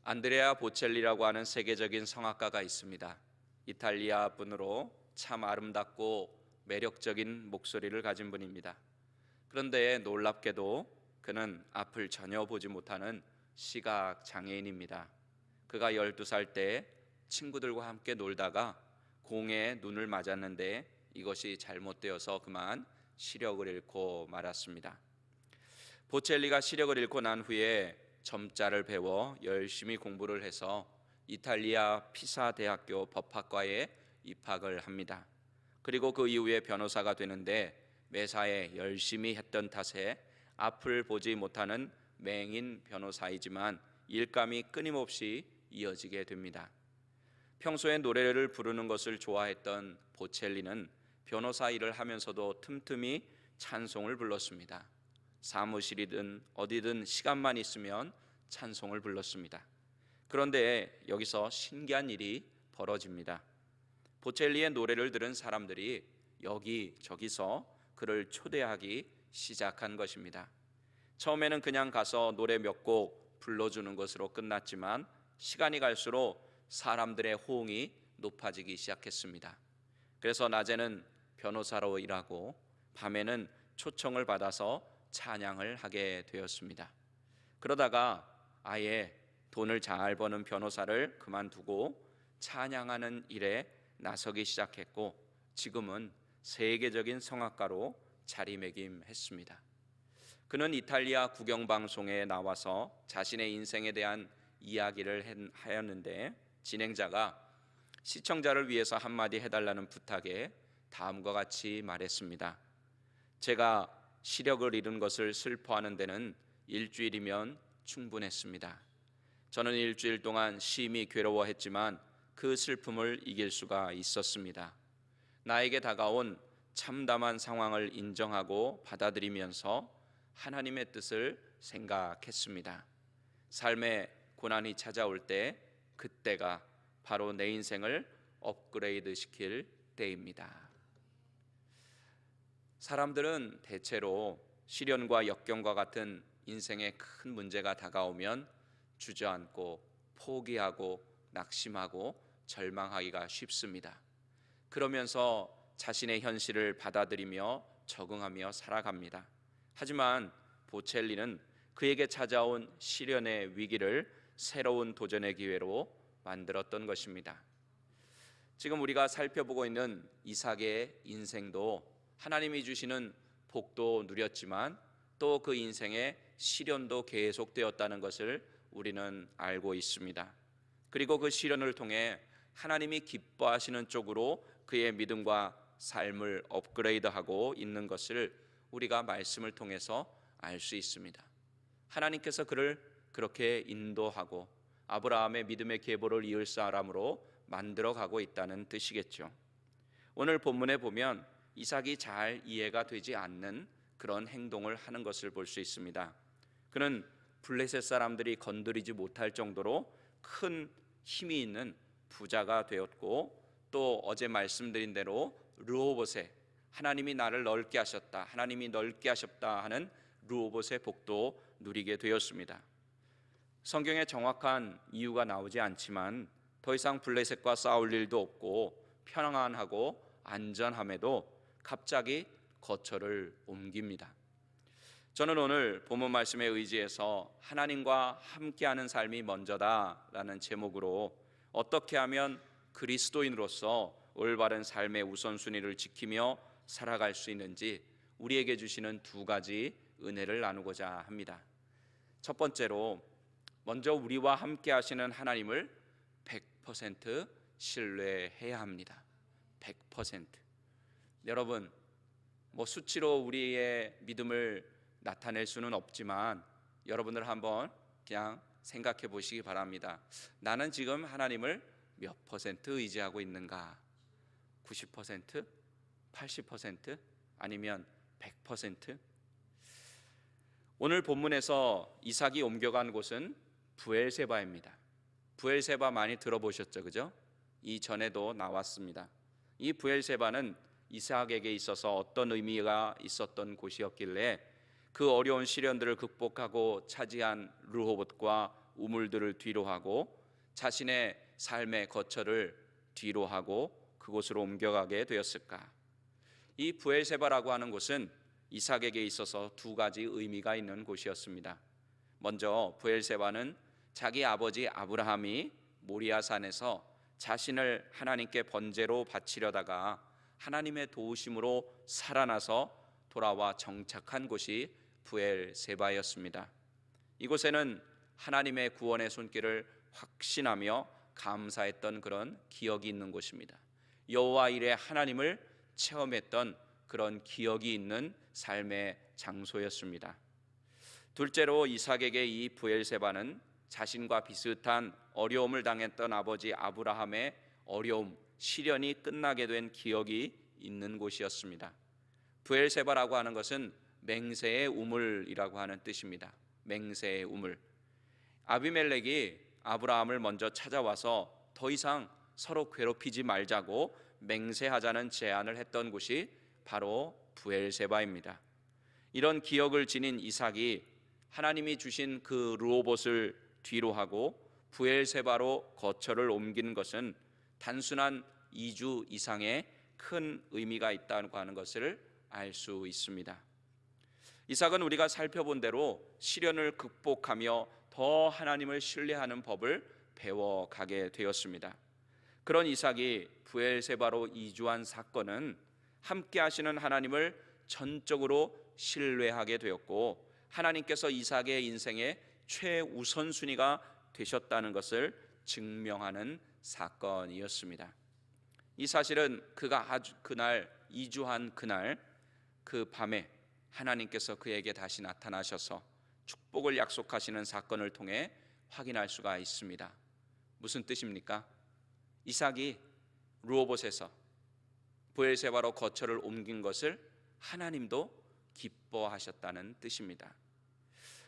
안드레아 보첼리라고 하는 세계적인 성악가가 있습니다. 이탈리아 분으로 참 아름답고 매력적인 목소리를 가진 분입니다. 그런데 놀랍게도 그는 앞을 전혀 보지 못하는 시각 장애인입니다. 그가 12살 때 친구들과 함께 놀다가 공에 눈을 맞았는데 이것이 잘못되어서 그만 시력을 잃고 말았습니다. 보첼리가 시력을 잃고 난 후에 점자를 배워 열심히 공부를 해서 이탈리아 피사 대학교 법학과에 입학을 합니다. 그리고 그 이후에 변호사가 되는데 매사에 열심히 했던 탓에 앞을 보지 못하는 맹인 변호사이지만 일감이 끊임없이 이어지게 됩니다. 평소에 노래를 부르는 것을 좋아했던 보첼리는 변호사 일을 하면서도 틈틈이 찬송을 불렀습니다. 사무실이든 어디든 시간만 있으면 찬송을 불렀습니다. 그런데 여기서 신기한 일이 벌어집니다. 보첼리의 노래를 들은 사람들이 여기저기서 그를 초대하기 시작한 것입니다. 처음에는 그냥 가서 노래 몇 곡 불러주는 것으로 끝났지만 시간이 갈수록 사람들의 호응이 높아지기 시작했습니다. 그래서 낮에는 변호사로 일하고 밤에는 초청을 받아서 찬양을 하게 되었습니다. 그러다가 아예 돈을 잘 버는 변호사를 그만두고 찬양하는 일에 나서기 시작했고 지금은 세계적인 성악가로 자리매김했습니다. 그는 이탈리아 국영방송에 나와서 자신의 인생에 대한 이야기를 하였는데 진행자가 시청자를 위해서 한마디 해달라는 부탁에 다음과 같이 말했습니다. 제가 시력을 잃은 것을 슬퍼하는 데는 일주일이면 충분했습니다. 저는 일주일 동안 심히 괴로워했지만 그 슬픔을 이길 수가 있었습니다. 나에게 다가온 참담한 상황을 인정하고 받아들이면서 하나님의 뜻을 생각했습니다. 삶의 고난이 찾아올 때 그때가 바로 내 인생을 업그레이드 시킬 때입니다. 사람들은 대체로 시련과 역경과 같은 인생의 큰 문제가 다가오면 주저앉고 포기하고 낙심하고 절망하기가 쉽습니다. 그러면서 자신의 현실을 받아들이며 적응하며 살아갑니다. 하지만 보첼리는 그에게 찾아온 시련의 위기를 새로운 도전의 기회로 만들었던 것입니다. 지금 우리가 살펴보고 있는 이삭의 인생도 하나님이 주시는 복도 누렸지만 또 그 인생의 시련도 계속되었다는 것을 우리는 알고 있습니다. 그리고 그 시련을 통해 하나님이 기뻐하시는 쪽으로 그의 믿음과 삶을 업그레이드하고 있는 것을 우리가 말씀을 통해서 알 수 있습니다. 하나님께서 그를 그렇게 인도하고 아브라함의 믿음의 계보를 이을 사람으로 만들어가고 있다는 뜻이겠죠. 오늘 본문에 보면 이삭이 잘 이해가 되지 않는 그런 행동을 하는 것을 볼 수 있습니다. 그는 블레셋 사람들이 건드리지 못할 정도로 큰 힘이 있는 부자가 되었고 또 어제 말씀드린 대로 르호봇의 하나님이 나를 넓게 하셨다, 하나님이 넓게 하셨다 하는 르호봇의 복도 누리게 되었습니다. 성경에 정확한 이유가 나오지 않지만 더 이상 블레셋과 싸울 일도 없고 평안하고 안전함에도 갑자기 거처를 옮깁니다. 저는 오늘 본문 말씀에 의지해서 하나님과 함께하는 삶이 먼저다라는 제목으로 어떻게 하면 그리스도인으로서 올바른 삶의 우선순위를 지키며 살아갈 수 있는지 우리에게 주시는 두 가지 은혜를 나누고자 합니다. 첫 번째로 먼저 우리와 함께 하시는 하나님을 100% 신뢰해야 합니다. 100%. 여러분, 수치로 우리의 믿음을 나타낼 수는 없지만 여러분들 한번 그냥 생각해 보시기 바랍니다. 나는 지금 하나님을 몇 퍼센트 의지하고 있는가? 90%? 80%? 아니면 100%? 오늘 본문에서 이삭이 옮겨간 곳은 브엘세바입니다. 브엘세바 많이 들어보셨죠, 그죠? 이전에도 나왔습니다. 이 브엘세바는 이삭에게 있어서 어떤 의미가 있었던 곳이었길래 그 어려운 시련들을 극복하고 차지한 르호봇과 우물들을 뒤로하고 자신의 삶의 거처를 뒤로하고 그곳으로 옮겨가게 되었을까? 이 브엘세바라고 하는 곳은 이삭에게 있어서 두 가지 의미가 있는 곳이었습니다. 먼저 브엘세바는 자기 아버지 아브라함이 모리아산에서 자신을 하나님께 번제로 바치려다가 하나님의 도우심으로 살아나서 돌아와 정착한 곳이 브엘세바였습니다. 이곳에는 하나님의 구원의 손길을 확신하며 감사했던 그런 기억이 있는 곳입니다. 여호와 일의 하나님을 체험했던 그런 기억이 있는 삶의 장소였습니다. 둘째로 이삭에게 이 브엘세바는 자신과 비슷한 어려움을 당했던 아버지 아브라함의 어려움, 시련이 끝나게 된 기억이 있는 곳이었습니다. 브엘세바라고 하는 것은 맹세의 우물이라고 하는 뜻입니다. 맹세의 우물. 아비멜렉이 아브라함을 먼저 찾아와서 더 이상 서로 괴롭히지 말자고 맹세하자는 제안을 했던 곳이 바로 브엘세바입니다. 이런 기억을 지닌 이삭이 하나님이 주신 그 르호봇을 뒤로하고 브엘세바로 거처를 옮기는 것은 단순한 이주 이상의 큰 의미가 있다고 하는 것을 알 수 있습니다. 이삭은 우리가 살펴본 대로 시련을 극복하며 더 하나님을 신뢰하는 법을 배워가게 되었습니다. 그런 이삭이 브엘세바로 이주한 사건은 함께 하시는 하나님을 전적으로 신뢰하게 되었고 하나님께서 이삭의 인생의 최우선순위가 되셨다는 것을 증명하는 사건이었습니다. 이 사실은 그가 그날 이주한 그날 그 밤에 하나님께서 그에게 다시 나타나셔서 축복을 약속하시는 사건을 통해 확인할 수가 있습니다. 무슨 뜻입니까? 이삭이 르호봇에서 브엘세바로 거처를 옮긴 것을 하나님도 기뻐하셨다는 뜻입니다.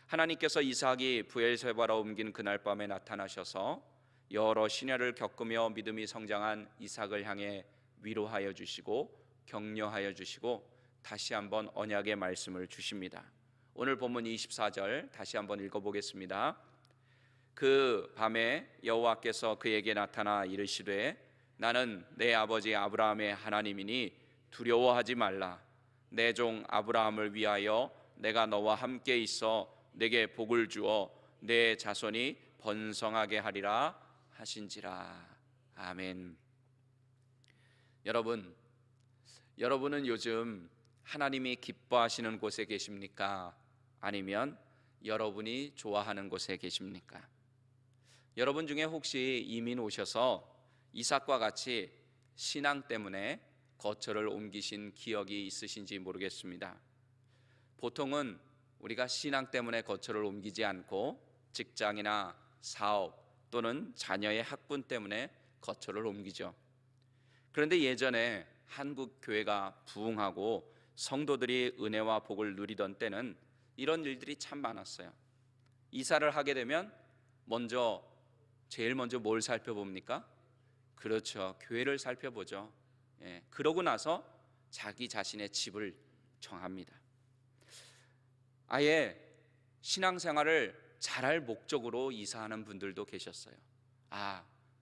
하나님께서 이삭이 브엘세바로 옮긴 그날 밤에 나타나셔서 여러 시련을 겪으며 믿음이 성장한 이삭을 향해 위로하여 주시고 격려하여 주시고 다시 한번 언약의 말씀을 주십니다. 오늘 본문 24절 다시 한번 읽어보겠습니다. 그 밤에 여호와께서 그에게 나타나 이르시되 나는 내 아버지 아브라함의 하나님이니 두려워하지 말라. 내 종 아브라함을 위하여 내가 너와 함께 있어 내게 복을 주어 내 자손이 번성하게 하리라 하신지라. 아멘. 여러분은 요즘 하나님이 기뻐하시는 곳에 계십니까? 아니면 여러분이 좋아하는 곳에 계십니까? 여러분 중에 혹시 이민 오셔서 이삭과 같이 신앙 때문에 거처를 옮기신 기억이 있으신지 모르겠습니다. 보통은 우리가 신앙 때문에 거처를 옮기지 않고 직장이나 사업 또는 자녀의 학군 때문에 거처를 옮기죠. 그런데 예전에 한국 교회가 부흥하고 성도들이 은혜와 복을 누리던 때는 이런 일들이 참 많았어요. 이사를 하게 되면 제일 먼저 뭘 살펴봅니까? 그렇죠. 교회를 살펴보죠. 그러고 나서 자기 자신의 집을 정합니다. 아예 신앙생활을 잘할 목적으로 이사하는 분들도 계셨어요.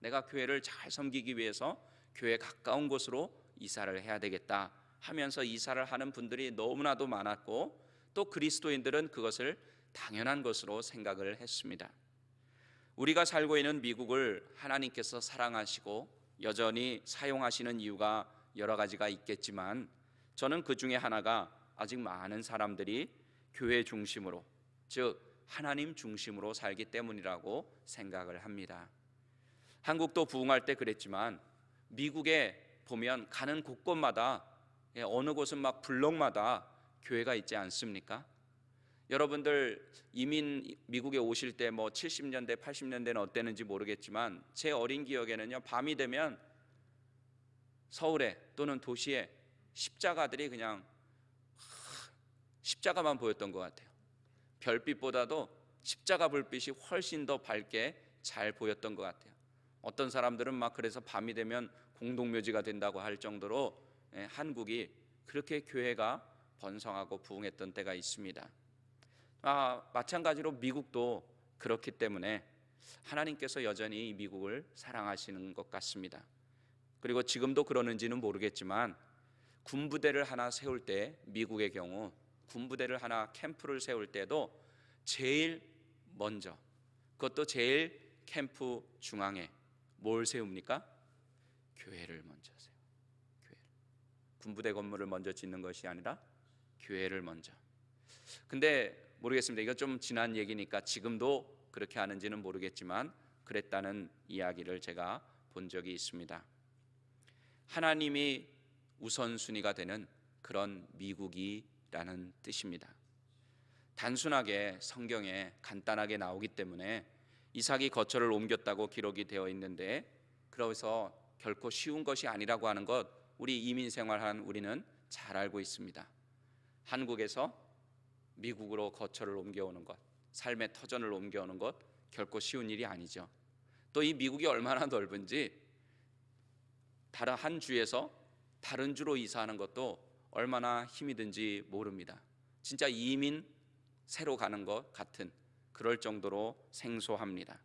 내가 교회를 잘 섬기기 위해서 교회 가까운 곳으로 이사를 해야 되겠다 하면서 이사를 하는 분들이 너무나도 많았고 또 그리스도인들은 그것을 당연한 것으로 생각을 했습니다. 우리가 살고 있는 미국을 하나님께서 사랑하시고 여전히 사용하시는 이유가 여러 가지가 있겠지만 저는 그 중에 하나가 아직 많은 사람들이 교회 중심으로, 즉 하나님 중심으로 살기 때문이라고 생각을 합니다. 한국도 부흥할 때 그랬지만 미국에 보면 가는 곳곳마다 어느 곳은 막 블록마다 교회가 있지 않습니까? 여러분들 미국에 오실 때 70년대 80년대는 어땠는지 모르겠지만 제 어린 기억에는요, 밤이 되면 서울에 또는 도시에 십자가들이 그냥 십자가만 보였던 것 같아요. 별빛보다도 십자가 불빛이 훨씬 더 밝게 잘 보였던 것 같아요. 어떤 사람들은 막 그래서 밤이 되면 공동묘지가 된다고 할 정도로 한국이 그렇게 교회가 번성하고 부흥했던 때가 있습니다. 마찬가지로 미국도 그렇기 때문에 하나님께서 여전히 미국을 사랑하시는 것 같습니다. 그리고 지금도 그러는지는 모르겠지만 군부대를 하나 세울 때, 미국의 경우 군부대를 하나 캠프를 세울 때도 제일 먼저, 그것도 제일 캠프 중앙에 뭘 세웁니까? 교회를 먼저 세워요. 교회를. 군부대 건물을 먼저 짓는 것이 아니라 교회를 먼저. 근데 모르겠습니다. 이거 좀 지난 얘기니까 지금도 그렇게 하는지는 모르겠지만 그랬다는 이야기를 제가 본 적이 있습니다. 하나님이 우선순위가 되는 그런 미국이라는 뜻입니다. 단순하게 성경에 간단하게 나오기 때문에 이삭이 거처를 옮겼다고 기록이 되어 있는데, 그래서 결코 쉬운 것이 아니라고 하는 것 우리 이민 생활한 우리는 잘 알고 있습니다. 한국에서 미국으로 거처를 옮겨오는 것, 삶의 터전을 옮겨오는 것 결코 쉬운 일이 아니죠. 또 이 미국이 얼마나 넓은지 다른 한 주에서 다른 주로 이사하는 것도 얼마나 힘이 든지 모릅니다. 진짜 이민 새로 가는 것 같은 그럴 정도로 생소합니다.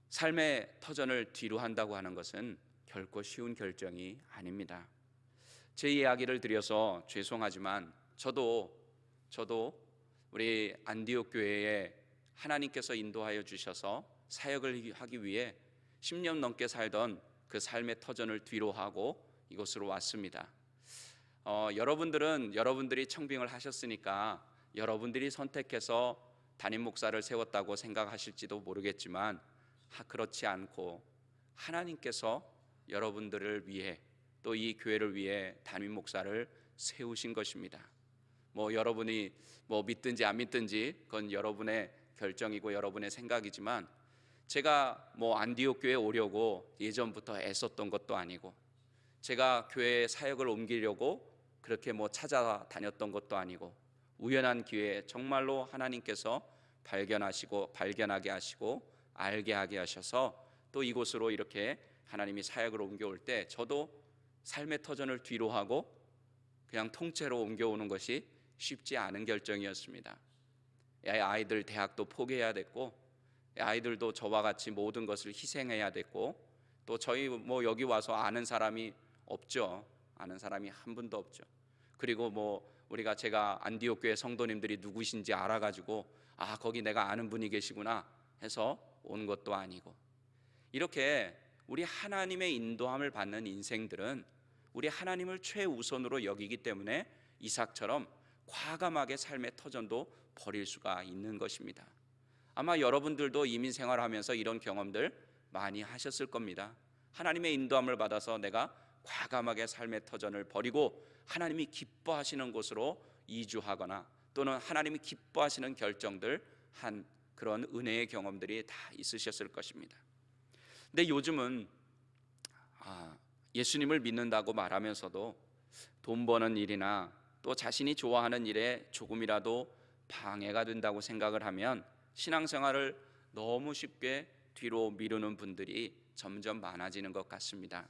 삶의 터전을 뒤로 한다고 하는 것은 결코 쉬운 결정이 아닙니다. 제 이야기를 드려서 죄송하지만 저도 우리 안디옥 교회에 하나님께서 인도하여 주셔서 사역을 하기 위해 10년 넘게 살던 그 삶의 터전을 뒤로 하고 이곳으로 왔습니다. 여러분들은 여러분들이 청빙을 하셨으니까 여러분들이 선택해서 담임 목사를 세웠다고 생각하실지도 모르겠지만 그렇지 않고 하나님께서 여러분들을 위해 또 이 교회를 위해 담임 목사를 세우신 것입니다. 여러분이 믿든지 안 믿든지 그건 여러분의 결정이고 여러분의 생각이지만 제가 안디옥 교회에 오려고 예전부터 애썼던 것도 아니고 제가 교회 사역을 옮기려고 그렇게 찾아다녔던 것도 아니고 우연한 기회에 정말로 하나님께서 발견하게 하시고 알게 하게 하셔서 또 이곳으로 이렇게 하나님이 사역을 옮겨올 때 저도 삶의 터전을 뒤로 하고 그냥 통째로 옮겨오는 것이 쉽지 않은 결정이었습니다. 아이들 대학도 포기해야 됐고 아이들도 저와 같이 모든 것을 희생해야 됐고 또 저희 여기 와서 아는 사람이 없죠. 아는 사람이 한 분도 없죠. 그리고 제가 안디옥 교회 성도님들이 누구신지 알아가지고 거기 내가 아는 분이 계시구나 해서 온 것도 아니고, 이렇게 우리 하나님의 인도함을 받는 인생들은 우리 하나님을 최우선으로 여기기 때문에 이삭처럼 과감하게 삶의 터전도 버릴 수가 있는 것입니다. 아마 여러분들도 이민 생활하면서 이런 경험들 많이 하셨을 겁니다. 하나님의 인도함을 받아서 내가 과감하게 삶의 터전을 버리고 하나님이 기뻐하시는 곳으로 이주하거나 또는 하나님이 기뻐하시는 결정들 한 그런 은혜의 경험들이 다 있으셨을 것입니다. 근데 요즘은 예수님을 믿는다고 말하면서도 돈 버는 일이나 또 자신이 좋아하는 일에 조금이라도 방해가 된다고 생각을 하면 신앙생활을 너무 쉽게 뒤로 미루는 분들이 점점 많아지는 것 같습니다.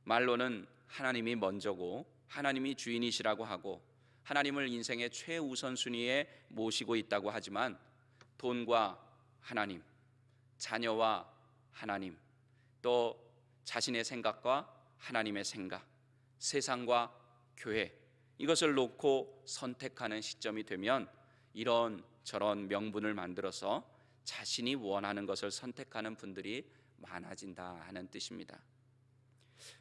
말로는 하나님이 먼저고 하나님이 주인이시라고 하고 하나님을 인생의 최우선순위에 모시고 있다고 하지만 돈과 하나님, 자녀와 하나님, 또 자신의 생각과 하나님의 생각, 세상과 교회, 이것을 놓고 선택하는 시점이 되면 이런 저런 명분을 만들어서 자신이 원하는 것을 선택하는 분들이 많아진다 하는 뜻입니다.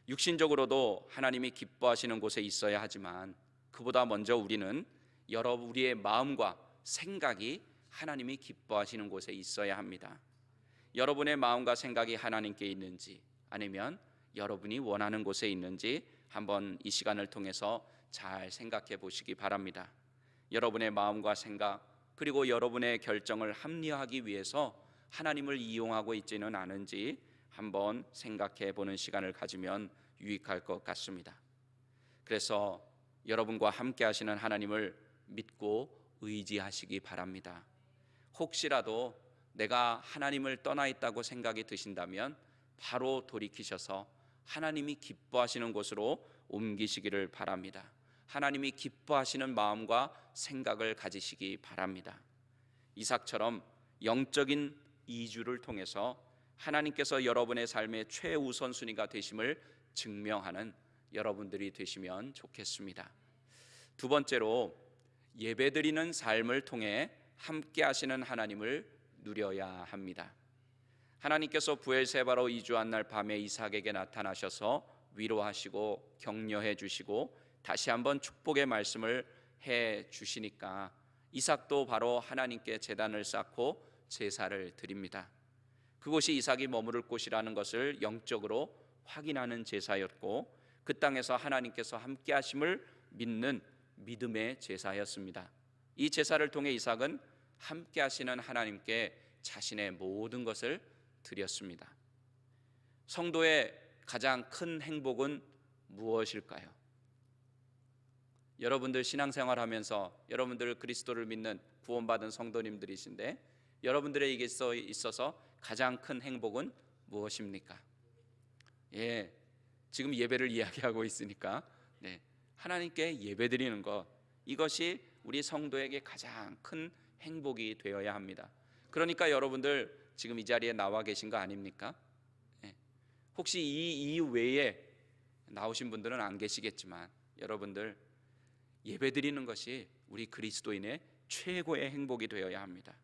육신적으로도 하나님이 기뻐하시는 곳에 있어야 하지만 그보다 먼저 우리는 우리의 마음과 생각이 하나님이 기뻐하시는 곳에 있어야 합니다. 여러분의 마음과 생각이 하나님께 있는지 아니면 여러분이 원하는 곳에 있는지 한번 이 시간을 통해서 잘 생각해 보시기 바랍니다. 여러분의 마음과 생각 그리고 여러분의 결정을 합리화하기 위해서 하나님을 이용하고 있지는 않은지 한번 생각해 보는 시간을 가지면 유익할 것 같습니다. 그래서 여러분과 함께 하시는 하나님을 믿고 의지하시기 바랍니다. 혹시라도 내가 하나님을 떠나 있다고 생각이 드신다면 바로 돌이키셔서 하나님이 기뻐하시는 곳으로 옮기시기를 바랍니다. 하나님이 기뻐하시는 마음과 생각을 가지시기 바랍니다. 이삭처럼 영적인 이주를 통해서 하나님께서 여러분의 삶의 최우선순위가 되심을 증명하는 여러분들이 되시면 좋겠습니다. 두 번째로, 예배드리는 삶을 통해 함께 하시는 하나님을 누려야 합니다. 하나님께서 부엘세바로 이주한 날 밤에 이삭에게 나타나셔서 위로하시고 격려해 주시고 다시 한번 축복의 말씀을 해 주시니까 이삭도 바로 하나님께 제단을 쌓고 제사를 드립니다. 그곳이 이삭이 머무를 곳이라는 것을 영적으로 확인하는 제사였고, 그 땅에서 하나님께서 함께 하심을 믿는 믿음의 제사였습니다. 이 제사를 통해 이삭은 함께 하시는 하나님께 자신의 모든 것을 드렸습니다. 성도의 가장 큰 행복은 무엇일까요? 여러분들 신앙생활하면서 여러분들 그리스도를 믿는 구원받은 성도님들이신데, 여러분들에게 있어서 가장 큰 행복은 무엇입니까? 지금 예배를 이야기하고 있으니까 하나님께 예배드리는 것, 이것이 우리 성도에게 가장 큰 행복이 되어야 합니다. 그러니까 여러분들 지금 이 자리에 나와 계신 거 아닙니까? 혹시 이 이유 외에 나오신 분들은 안 계시겠지만, 여러분들 예배드리는 것이 우리 그리스도인의 최고의 행복이 되어야 합니다.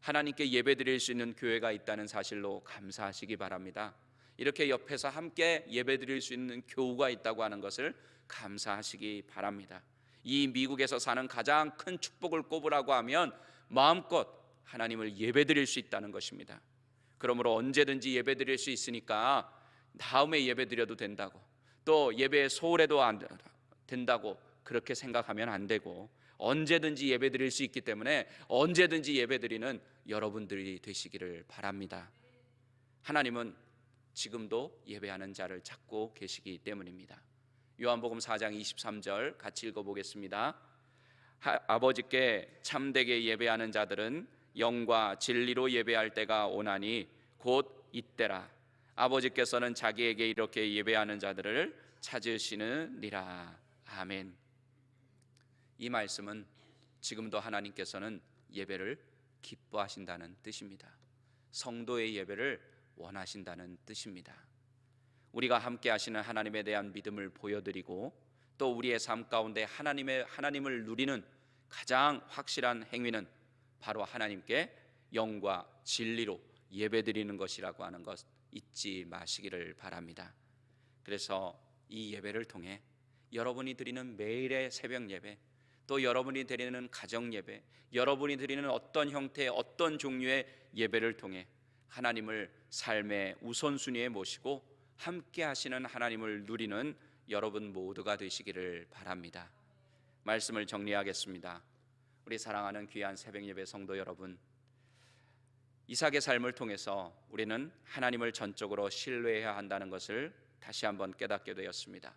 하나님께 예배드릴 수 있는 교회가 있다는 사실로 감사하시기 바랍니다. 이렇게 옆에서 함께 예배드릴 수 있는 교우가 있다고 하는 것을 감사하시기 바랍니다. 이 미국에서 사는 가장 큰 축복을 꼽으라고 하면 마음껏 하나님을 예배드릴 수 있다는 것입니다. 그러므로 언제든지 예배드릴 수 있으니까 다음에 예배드려도 된다고, 또 예배에 소홀해도 안 된다고 그렇게 생각하면 안 되고, 언제든지 예배드릴 수 있기 때문에 언제든지 예배드리는 여러분들이 되시기를 바랍니다. 하나님은 지금도 예배하는 자를 찾고 계시기 때문입니다. 요한복음 4장 23절 같이 읽어보겠습니다. 아버지께 참되게 예배하는 자들은 영과 진리로 예배할 때가 오나니 곧 이때라. 아버지께서는 자기에게 이렇게 예배하는 자들을 찾으시느니라. 아멘. 이 말씀은 지금도 하나님께서는 예배를 기뻐하신다는 뜻입니다. 성도의 예배를 원하신다는 뜻입니다. 우리가 함께 하시는 하나님에 대한 믿음을 보여드리고, 또 우리의 삶 가운데 하나님을 누리는 가장 확실한 행위는 바로 하나님께 영과 진리로 예배드리는 것이라고 하는 것 잊지 마시기를 바랍니다. 그래서 이 예배를 통해 여러분이 드리는 매일의 새벽 예배, 또 여러분이 드리는 가정 예배, 여러분이 드리는 어떤 형태의 어떤 종류의 예배를 통해 하나님을 삶의 우선순위에 모시고 함께 하시는 하나님을 누리는 여러분 모두가 되시기를 바랍니다. 말씀을 정리하겠습니다. 우리 사랑하는 귀한 새벽 예배 성도 여러분, 이삭의 삶을 통해서 우리는 하나님을 전적으로 신뢰해야 한다는 것을 다시 한번 깨닫게 되었습니다.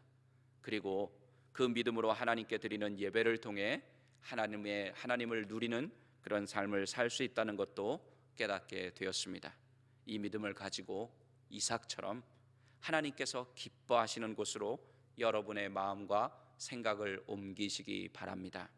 그리고 그 믿음으로 하나님께 드리는 예배를 통해 하나님을 누리는 그런 삶을 살 수 있다는 것도 깨닫게 되었습니다. 이 믿음을 가지고 이삭처럼 하나님께서 기뻐하시는 곳으로 여러분의 마음과 생각을 옮기시기 바랍니다.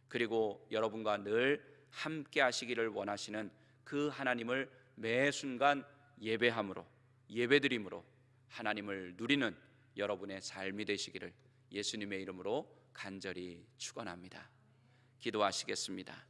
그리고 여러분과 늘 함께 하시기를 원하시는 그 하나님을 매 순간 예배함으로, 예배드림으로 하나님을 누리는 여러분의 삶이 되시기를 예수님의 이름으로 간절히 축원합니다. 기도하시겠습니다.